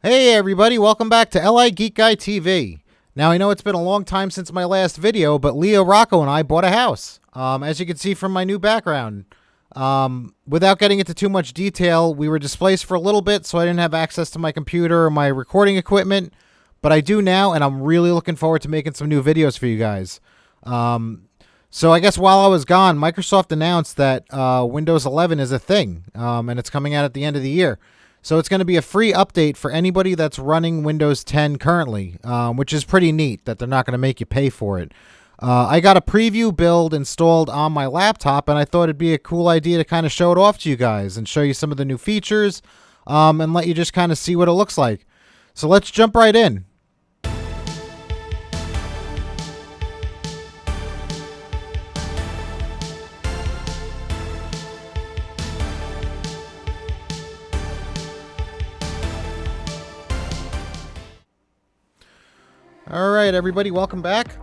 Hey everybody, welcome back to LI Geek Guy TV. Now I know it's been a long time since my last video, but Leo Rocco and I bought a house. As you can see from my new background. Without getting into too much detail, we were displaced for a little bit, so I didn't have access to my computer or my recording equipment, but I do now, and I'm really looking forward to making some new videos for you guys. So I guess while I was gone, Microsoft announced that Windows 11 is a thing, and it's coming out at the end of the year. So it's going to be a free update for anybody that's running Windows 10 currently, which is pretty neat that they're not going to make you pay for it. I got a preview build installed on my laptop, and I thought it'd be a cool idea to kind of show it off to you guys and show you some of the new features, and let you just kind of see what it looks like. So let's jump right in. All right, everybody, welcome back.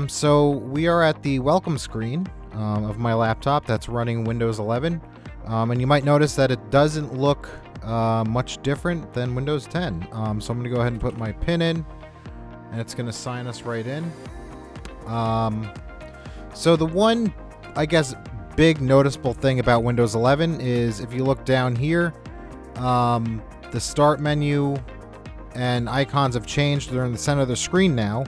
So we are at the welcome screen of my laptop that's running Windows 11. And you might notice that it doesn't look much different than Windows 10. So I'm going to go ahead and put my PIN in, and it's going to sign us right in. So the one, I guess, big noticeable thing about Windows 11 is if you look down here, the start menu and icons have changed. They're in the center of the screen now.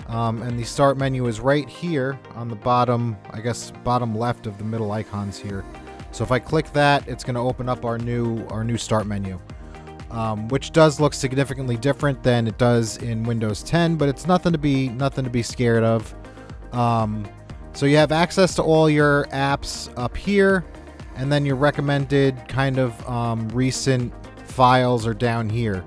And the start menu is right here on the bottom, I guess, bottom left of the middle icons here. So if I click that, it's going to open up our new start menu, which does look significantly different than it does in Windows 10, but it's nothing to be scared of. So you have access to all your apps up here, and then your recommended kind of recent files are down here.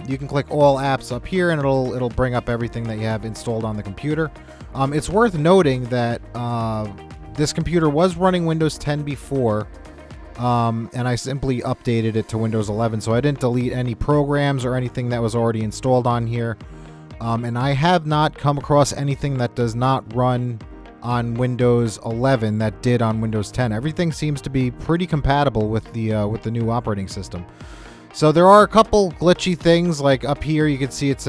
You can click all apps up here, and it'll bring up everything that you have installed on the computer. It's worth noting that this computer was running Windows 10 before, and I simply updated it to Windows 11, so I didn't delete any programs or anything that was already installed on here. And I have not come across anything that does not run on Windows 11 that did on Windows 10. Everything seems to be pretty compatible with the new operating system. So there are a couple glitchy things, like up here you can see it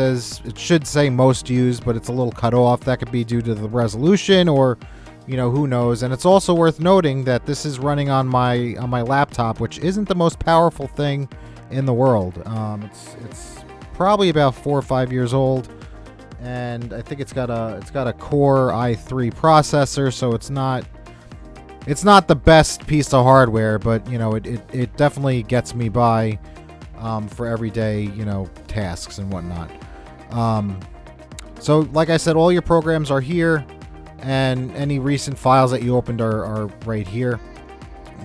should say most used, but it's a little cut off. That could be due to the resolution, or who knows. And it's also worth noting that this is running on my laptop, which isn't the most powerful thing in the world. It's probably about 4 or 5 years old, and I think it's got a Core i3 processor, so it's not the best piece of hardware, but it definitely gets me by for everyday, tasks and whatnot. So like I said, all your programs are here, and any recent files that you opened are right here.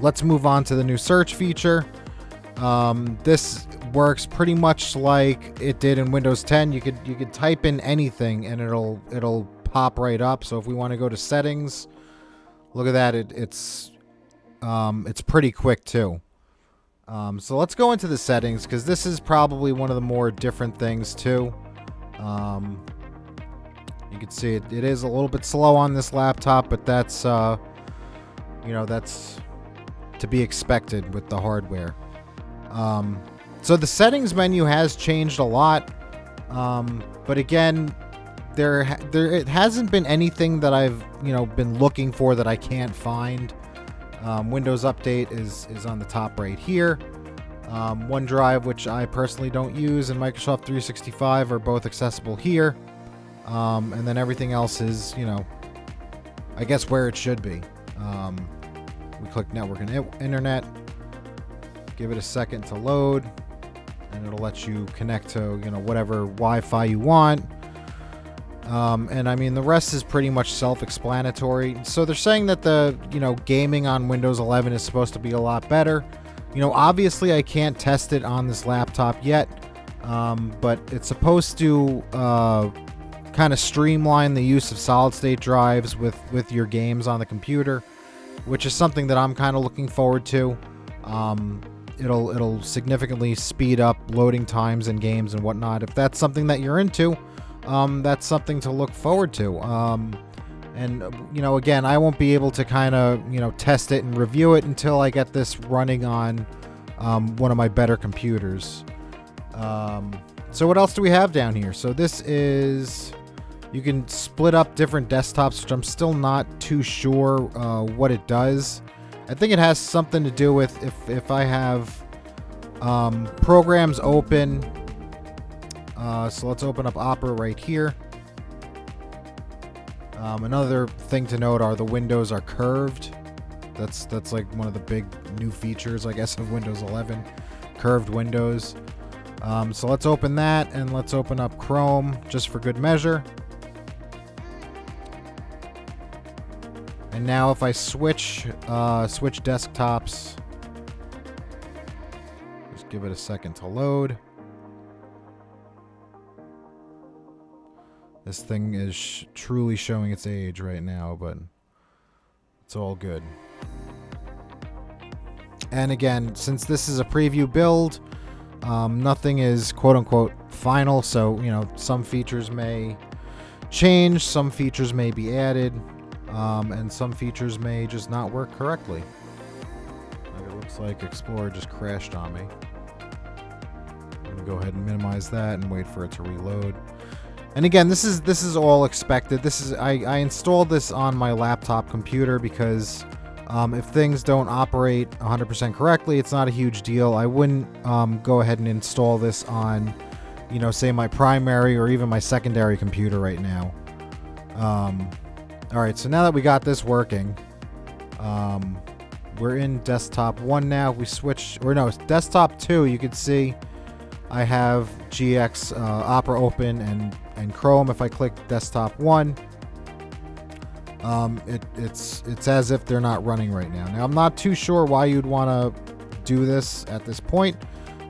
Let's move on to the new search feature. This works pretty much like it did in Windows 10. You could type in anything and it'll pop right up. So if we want to go to settings, look at that. It's pretty quick too. So let's go into the settings, because this is probably one of the more different things too. You can see it is a little bit slow on this laptop, but that's that's to be expected with the hardware. So the settings menu has changed a lot, but again, it hasn't been anything that I've been looking for that I can't find. Windows Update is on the top right here. OneDrive, which I personally don't use, and Microsoft 365 are both accessible here. And then everything else is, I guess where it should be. We click Network and Internet. Give it a second to load, and it'll let you connect to, whatever Wi-Fi you want. And I mean, the rest is pretty much self-explanatory. So they're saying that the, gaming on Windows 11 is supposed to be a lot better. Obviously I can't test it on this laptop yet, but it's supposed to kind of streamline the use of solid-state drives with your games on the computer, which is something that I'm kind of looking forward to. It'll significantly speed up loading times in games and whatnot. If that's something that you're into, that's something to look forward to. And again, I won't be able to kind of test it and review it until I get this running on one of my better computers. So what else do we have down here? So this is, you can split up different desktops, which I'm still not too sure what it does. I think it has something to do with if I have programs open. So let's open up Opera right here. Another thing to note are the windows are curved. That's like one of the big new features, I guess, of Windows 11, curved windows. So let's open that, and let's open up Chrome just for good measure. And now if I switch desktops, just give it a second to load. This thing is truly showing its age right now, but it's all good. And again, since this is a preview build, nothing is quote-unquote final, so some features may change, some features may be added, and some features may just not work correctly. Like it looks like Explorer just crashed on me. I'm gonna go ahead and minimize that and wait for it to reload. And again, this is all expected. I installed this on my laptop computer because if things don't operate 100% correctly, it's not a huge deal. I wouldn't go ahead and install this on, say my primary or even my secondary computer right now. All right, so now that we got this working, we're in desktop 1 now. We switch, or no, desktop 2. You can see I have GX Opera open and Chrome. If I click desktop 1, it's as if they're not running right now. Now I'm not too sure why you'd want to do this at this point.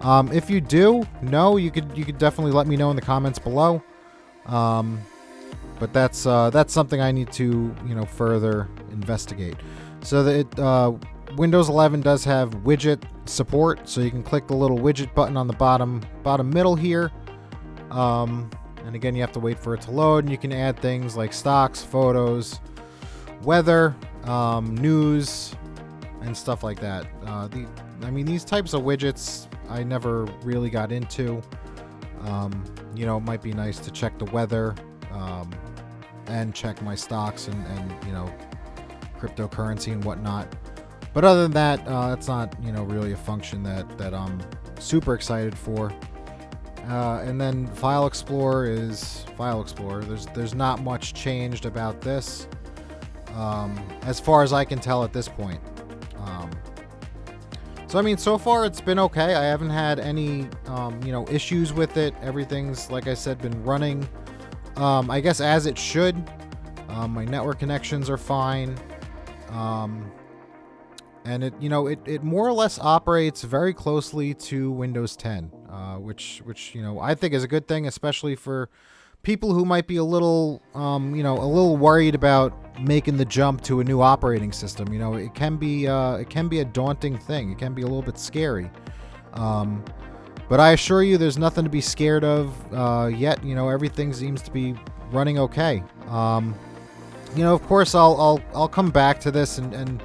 If you do know, you could definitely let me know in the comments below. But that's something I need to further investigate. So that Windows 11 does have widget support, so you can click the little widget button on the bottom middle here. And again, you have to wait for it to load, and you can add things like stocks, photos, weather, news, and stuff like that. These types of widgets I never really got into. It might be nice to check the weather and check my stocks and cryptocurrency and whatnot. But other than that, it's not really a function that I'm super excited for. And then File Explorer is File Explorer. There's not much changed about this, as far as I can tell at this point. So far it's been okay. I haven't had any issues with it. Everything's, like I said, been running I guess as it should. My network connections are fine. And it more or less operates very closely to Windows 10, which I think is a good thing, especially for people who might be a little worried about making the jump to a new operating system. It can be a daunting thing. It can be a little bit scary. But I assure you, there's nothing to be scared of yet. Everything seems to be running okay. Of course, I'll come back to this and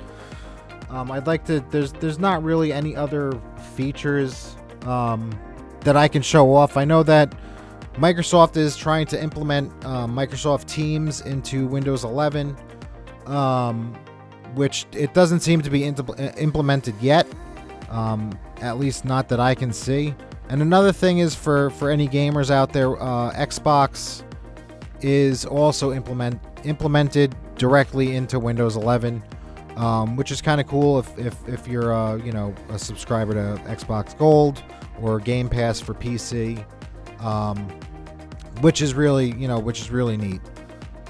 I'd like to. There's not really any other features that I can show off. I know that Microsoft is trying to implement Microsoft Teams into Windows 11, which it doesn't seem to be implemented yet, at least not that I can see. And another thing is for any gamers out there, Xbox is also implemented directly into Windows 11, which is kind of cool if you're a subscriber to Xbox Gold or Game Pass for PC, which is really neat.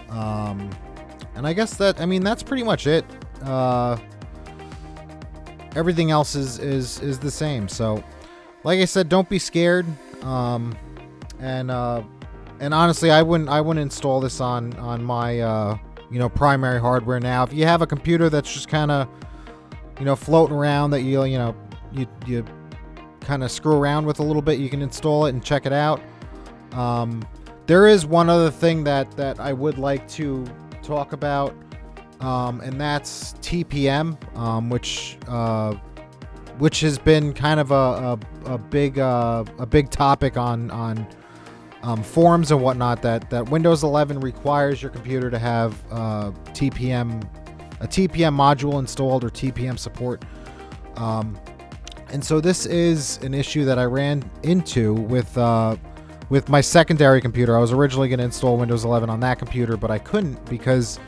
And I guess that's pretty much it. Everything else is the same. So, like I said, don't be scared. And honestly, I wouldn't install this on my primary hardware now. If you have a computer that's just kind of floating around that you kind of screw around with a little bit, you can install it and check it out. There is one other thing that I would like to talk about, and that's TPM, which which has been kind of a big topic on forums and whatnot, that Windows 11 requires your computer to have a TPM module installed, or TPM support. And so this is an issue that I ran into with my secondary computer. I was originally going to install Windows 11 on that computer, but I couldn't because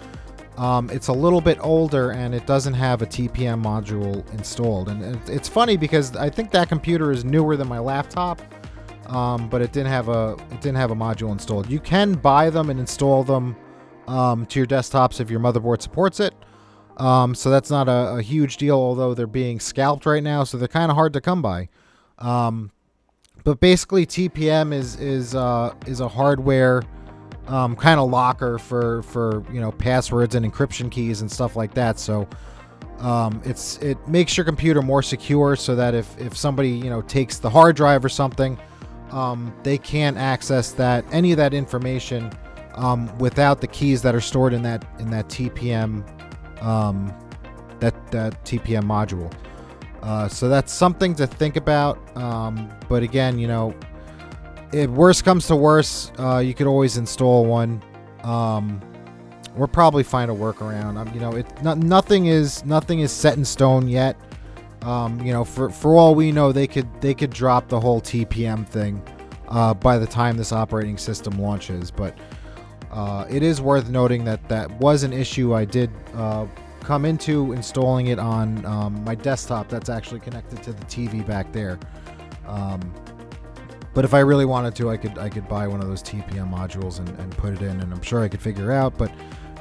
it's a little bit older and it doesn't have a TPM module installed. And it's funny because I think that computer is newer than my laptop, but it didn't have a module installed. You can buy them and install them to your desktops if your motherboard supports it. So that's not a huge deal, although they're being scalped right now, so they're kind of hard to come by. But basically, TPM is a hardware kind of locker for passwords and encryption keys and stuff like that. So it makes your computer more secure, so that if somebody takes the hard drive or something, they can't access any of that information without the keys that are stored in that TPM that TPM module. So that's something to think about. But again, if worst comes to worst, you could always install one, or probably find a workaround. Nothing is set in stone yet. For all we know, they could drop the whole TPM thing by the time this operating system launches. But it is worth noting that was an issue I did come into installing it on my desktop that's actually connected to the TV back there. But if I really wanted to, I could buy one of those TPM modules and put it in, and I'm sure I could figure it out. But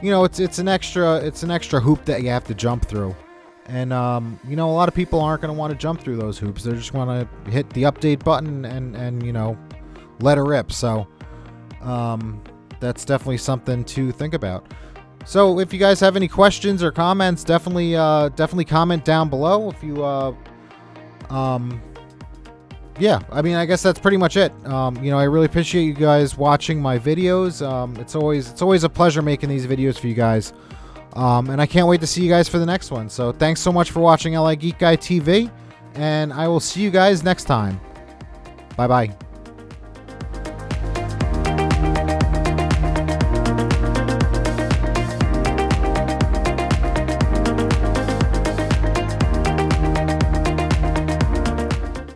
it's an extra hoop that you have to jump through. And a lot of people aren't going to want to jump through those hoops. They're just want to hit the update button and let it rip. So that's definitely something to think about. So if you guys have any questions or comments, definitely comment down below. If you yeah, I guess that's pretty much it. I really appreciate you guys watching my videos. It's always a pleasure making these videos for you guys. And I can't wait to see you guys for the next one. So thanks so much for watching LA Geek Guy TV, and I will see you guys next time. Bye bye.